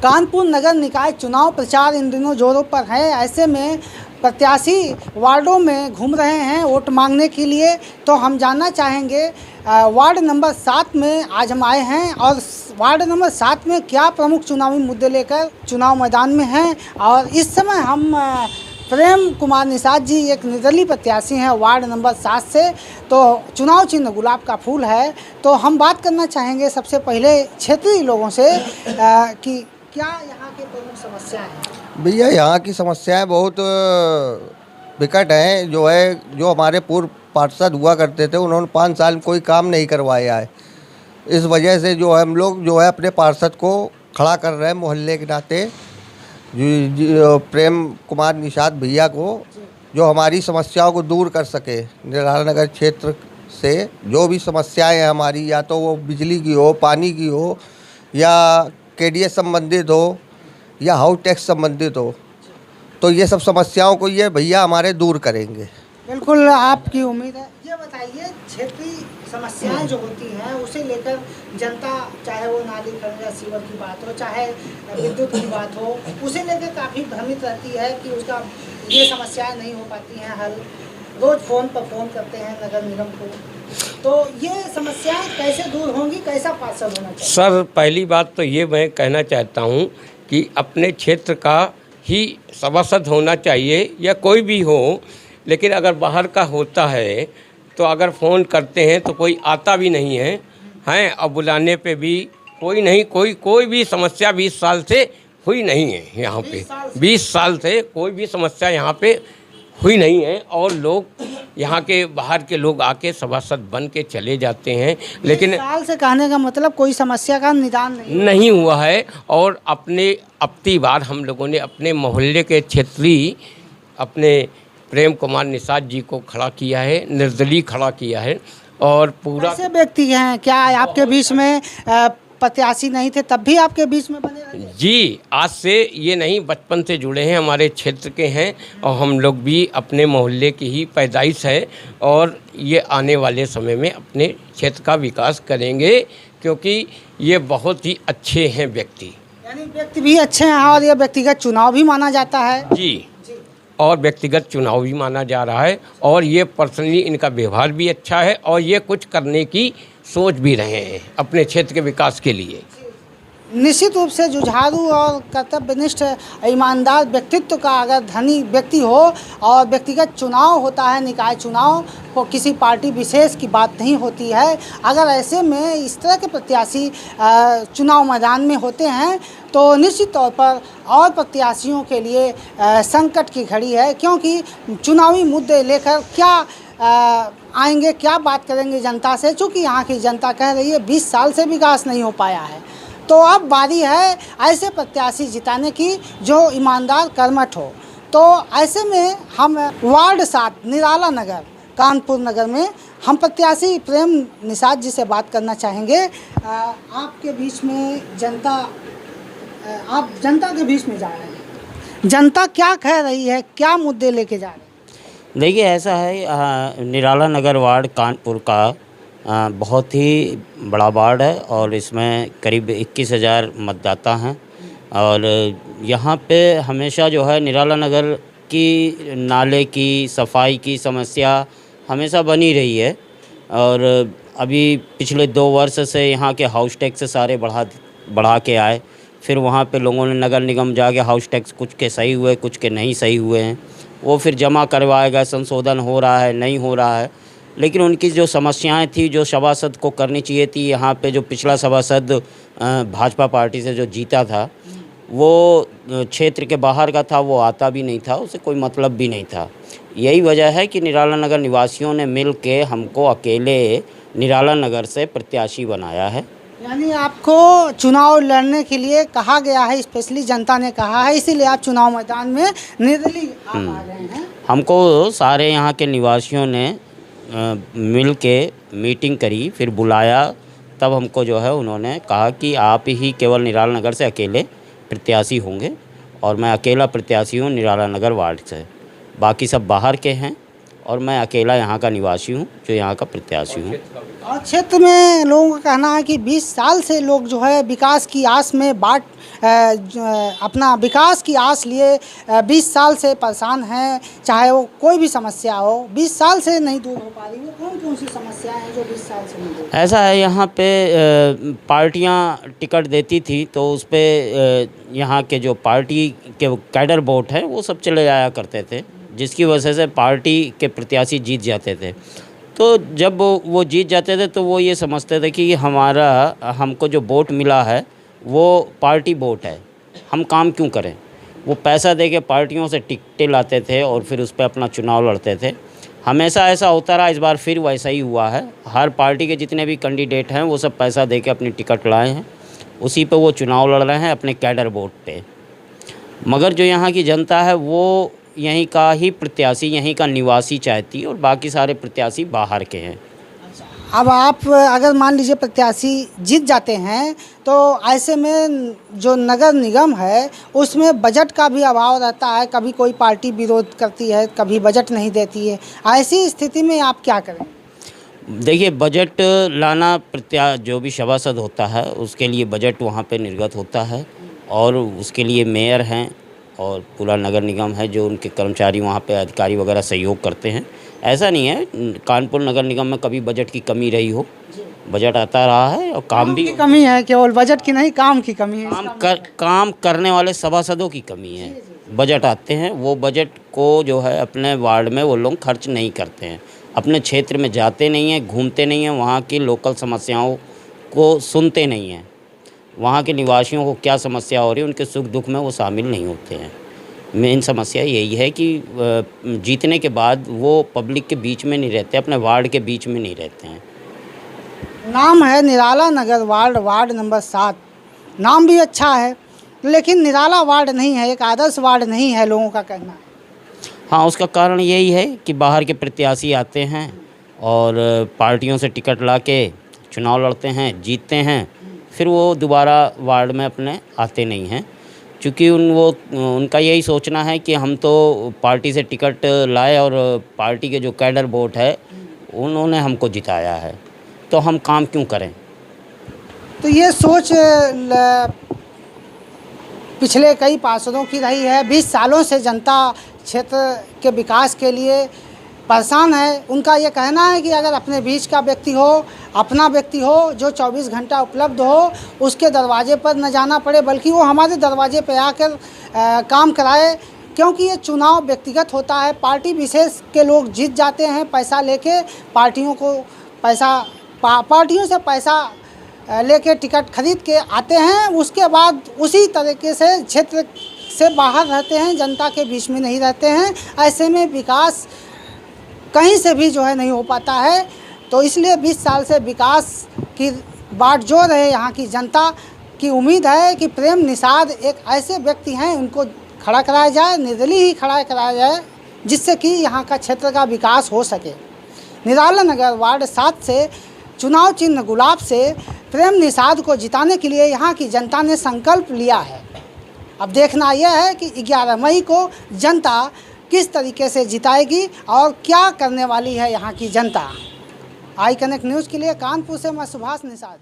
कानपुर नगर निकाय चुनाव प्रचार इन दिनों जोरों पर है। ऐसे में प्रत्याशी वार्डों में घूम रहे हैं वोट मांगने के लिए। तो हम जानना चाहेंगे वार्ड नंबर 7 में आज हम आए हैं और वार्ड नंबर 7 में क्या प्रमुख चुनावी मुद्दे लेकर चुनाव मैदान में हैं। और इस समय हम प्रेम कुमार निषाद जी एक निर्दलीय प्रत्याशी हैं वार्ड नंबर 7 से। तो चुनाव चिन्ह गुलाब का फूल है। तो हम बात करना चाहेंगे सबसे पहले क्षेत्रीय लोगों से कि क्या यहाँ की प्रमुख समस्याएं हैं। भैया यहाँ की समस्याएं बहुत विकट हैं। जो हमारे पूर्व पार्षद हुआ करते थे उन्होंने 5 साल कोई काम नहीं करवाया है। इस वजह से हम लोग अपने पार्षद को खड़ा कर रहे हैं मोहल्ले के नाते प्रेम कुमार निषाद भैया को, जो हमारी समस्याओं को दूर कर सके। निराला नगर क्षेत्र से जो भी समस्याएं हैं हमारी, या तो वो बिजली की हो, पानी की हो, या केडीएस संबंधित हो, या हाउस टैक्स संबंधित हो, तो ये सब समस्याओं को ये भैया हमारे दूर करेंगे। बिल्कुल आपकी उम्मीद है। ये बताइए क्षेत्रीय समस्याएं जो होती हैं उसे लेकर जनता, चाहे वो नाली खनन सीवर की बात हो, चाहे विद्युत की बात हो, उसे लेकर काफ़ी भ्रमित रहती है कि उसका ये समस्याएं नहीं हो पाती हैं हल। रोज़ फ़ोन पर फ़ोन करते हैं नगर निगम को। तो ये समस्याएं कैसे दूर होंगी, कैसा पार्षद होना चाहिए? सर, पहली बात तो ये मैं कहना चाहता हूँ कि अपने क्षेत्र का ही सभासद होना चाहिए या कोई भी हो। लेकिन अगर बाहर का होता है तो अगर फ़ोन करते हैं तो कोई आता भी नहीं है और बुलाने पे भी कोई नहीं, कोई भी समस्या 20 साल से हुई नहीं है यहाँ पे। 20 साल से कोई भी समस्या यहाँ पे हुई नहीं है और लोग यहाँ के बाहर के लोग आके सभासद बन के चले जाते हैं। लेकिन साल से कहने का मतलब कोई समस्या का निदान नहीं हुआ है। और अपनी बार हम लोगों ने अपने मोहल्ले के क्षेत्रीय अपने प्रेम कुमार निषाद जी को खड़ा किया है, निर्दलीय खड़ा किया है। और पूरा ऐसे व्यक्ति हैं क्या आपके बीच में प्रत्याशी नहीं थे तब भी आपके बीच में बने रहे? जी, आज से ये नहीं, बचपन से जुड़े हैं, हमारे क्षेत्र के हैं और हम लोग भी अपने मोहल्ले की ही पैदाइश है। और ये आने वाले समय में अपने क्षेत्र का विकास करेंगे क्योंकि ये बहुत ही अच्छे हैं व्यक्ति। यानी व्यक्ति भी अच्छे हैं और ये व्यक्तिगत चुनाव भी माना जाता है। जी, और व्यक्तिगत चुनाव भी माना जा रहा है। और ये पर्सनली इनका व्यवहार भी अच्छा है और ये कुछ करने की सोच भी रहे हैं अपने क्षेत्र के विकास के लिए। निश्चित रूप से जुझारू और कर्तव्यनिष्ठ ईमानदार व्यक्तित्व का अगर धनी व्यक्ति हो और व्यक्तिगत चुनाव होता है, निकाय चुनाव को किसी पार्टी विशेष की बात नहीं होती है। अगर ऐसे में इस तरह के प्रत्याशी चुनाव मैदान में होते हैं तो निश्चित तौर पर और प्रत्याशियों के लिए संकट की घड़ी है। क्योंकि चुनावी मुद्दे लेकर क्या आएंगे, क्या बात करेंगे जनता से, चूँकि यहाँ की जनता कह रही है 20 साल से विकास नहीं हो पाया है। तो अब बारी है ऐसे प्रत्याशी जिताने की जो ईमानदार कर्मठ हो। तो ऐसे में हम वार्ड 7 निराला नगर कानपुर नगर में हम प्रत्याशी प्रेम निषाद जी से बात करना चाहेंगे। आपके बीच में आप जनता के बीच में जा रहे हैं, जनता क्या कह रही है, क्या मुद्दे लेके जा रहे हैं? देखिए, ऐसा है, निराला नगर वार्ड कानपुर का बहुत ही बड़ा वार्ड है और इसमें करीब 21,000 मतदाता हैं। और यहाँ पे हमेशा निराला नगर की नाले की सफाई की समस्या हमेशा बनी रही है। और अभी पिछले 2 वर्ष से यहाँ के हाउस टैक्स सारे बढ़ा के आए। फिर वहाँ पे लोगों ने नगर निगम जाके हाउस टैक्स कुछ के सही हुए, कुछ के नहीं सही हुए हैं, वो फिर जमा करवाया गया, संशोधन हो रहा है, नहीं हो रहा है। लेकिन उनकी जो समस्याएं थी, जो सभासद को करनी चाहिए थी, यहाँ पे जो पिछला सभासद भाजपा पार्टी से जो जीता था वो क्षेत्र के बाहर का था, वो आता भी नहीं था, उसे कोई मतलब भी नहीं था। यही वजह है कि निराला नगर निवासियों ने मिल के हमको अकेले निराला नगर से प्रत्याशी बनाया है। यानी आपको चुनाव लड़ने के लिए कहा गया है, स्पेशली जनता ने कहा है, इसीलिए आप चुनाव मैदान में निर्दलीय आ रहे हैं। हमको सारे यहाँ के निवासियों ने मिल के मीटिंग करी, फिर बुलाया, तब हमको उन्होंने कहा कि आप ही केवल निराला नगर से अकेले प्रत्याशी होंगे। और मैं अकेला प्रत्याशी हूँ निराला नगर वार्ड से, बाकी सब बाहर के हैं और मैं अकेला यहाँ का निवासी हूँ, जो यहाँ का प्रत्याशी हूँ। और क्षेत्र में लोगों का कहना है कि 20 साल से लोग जो है विकास की आस में अपना विकास की आस लिए 20 साल से परेशान हैं, चाहे वो कोई भी समस्या हो 20 साल से नहीं दूर हो पा रही। वो कौन कौन सी समस्याएं हैं जो 20 साल से नहीं दूर? ऐसा है, यहाँ पे पार्टियाँ टिकट देती थी तो उस पर यहाँ के जो पार्टी के कैडर वोट है वो सब चले जाया करते थे, जिसकी वजह से पार्टी के प्रत्याशी जीत जाते थे। तो जब वो जीत जाते थे तो वो ये समझते थे कि हमको जो वोट मिला है वो पार्टी वोट है, हम काम क्यों करें। वो पैसा दे के पार्टियों से टिकटें लाते थे और फिर उस पर अपना चुनाव लड़ते थे। हमेशा ऐसा होता रहा, इस बार फिर वैसा ही हुआ है। हर पार्टी के जितने भी कैंडिडेट हैं वो सब पैसा दे के अपनी टिकट लाए हैं, उसी पे वो चुनाव लड़ रहे हैं अपने कैडर वोट पे। मगर जो यहाँ की जनता है वो यहीं का ही प्रत्याशी, यहीं का निवासी चाहती है और बाकी सारे प्रत्याशी बाहर के हैं। अब आप अगर मान लीजिए प्रत्याशी जीत जाते हैं तो ऐसे में जो नगर निगम है उसमें बजट का भी अभाव रहता है, कभी कोई पार्टी विरोध करती है, कभी बजट नहीं देती है। ऐसी स्थिति में आप क्या करें? देखिए, बजट लाना जो भी सभासद होता है उसके लिए बजट वहाँ पे निर्गत होता है और उसके लिए मेयर हैं और पूरा नगर निगम है, जो उनके कर्मचारी वहाँ पे अधिकारी वगैरह सहयोग करते हैं। ऐसा नहीं है कानपुर नगर निगम में कभी बजट की कमी रही हो, बजट आता रहा है और काम भी की कमी है, केवल बजट की नहीं काम की कमी है। काम करने वाले सभासदों की कमी है। बजट आते हैं, वो बजट को जो है अपने वार्ड में वो लोग खर्च नहीं करते हैं, अपने क्षेत्र में जाते नहीं हैं, घूमते नहीं हैं, वहाँ की लोकल समस्याओं को सुनते नहीं हैं, वहाँ के निवासियों को क्या समस्या हो रही है उनके सुख दुख में वो शामिल नहीं होते हैं। मेन समस्या यही है कि जीतने के बाद वो पब्लिक के बीच में नहीं रहते, अपने वार्ड के बीच में नहीं रहते हैं। नाम है निराला नगर वार्ड नंबर 7, नाम भी अच्छा है लेकिन निराला वार्ड नहीं है, एक आदर्श वार्ड नहीं है, लोगों का कहना है। हाँ, उसका कारण यही है कि बाहर के प्रत्याशी आते हैं और पार्टियों से टिकट ला के चुनाव लड़ते हैं, जीतते हैं, फिर वो दोबारा वार्ड में अपने आते नहीं हैं, क्योंकि उनका यही सोचना है कि हम तो पार्टी से टिकट लाए और पार्टी के जो कैडर वोट है उन्होंने हमको जिताया है, तो हम काम क्यों करें। तो ये सोच पिछले कई पार्षदों की रही है। 20 सालों से जनता क्षेत्र के विकास के लिए परेशान है। उनका ये कहना है कि अगर अपने बीच का व्यक्ति हो, अपना व्यक्ति हो जो 24 घंटा उपलब्ध हो, उसके दरवाजे पर न जाना पड़े बल्कि वो हमारे दरवाजे पर आकर काम कराए, क्योंकि ये चुनाव व्यक्तिगत होता है। पार्टी विशेष के लोग जीत जाते हैं पैसा लेके, पार्टियों से पैसा लेके टिकट खरीद के आते हैं, उसके बाद उसी तरीके से क्षेत्र से बाहर रहते हैं, जनता के बीच में नहीं रहते हैं। ऐसे में विकास कहीं से भी जो है नहीं हो पाता है। तो इसलिए 20 साल से विकास की बाट जोड़ है यहाँ की जनता की। उम्मीद है कि प्रेम निषाद एक ऐसे व्यक्ति हैं, उनको खड़ा कराया जाए, निर्दलीय ही खड़ा कराया जाए, जिससे कि यहाँ का क्षेत्र का विकास हो सके। निराला नगर वार्ड 7 से चुनाव चिन्ह गुलाब से प्रेम निषाद को जिताने के लिए यहाँ की जनता ने संकल्प लिया है। अब देखना यह है कि 11 मई को जनता किस तरीके से जिताएगी और क्या करने वाली है यहाँ की जनता। आई कनेक्ट न्यूज़ के लिए कानपुर से मैं सुभाष निषाद।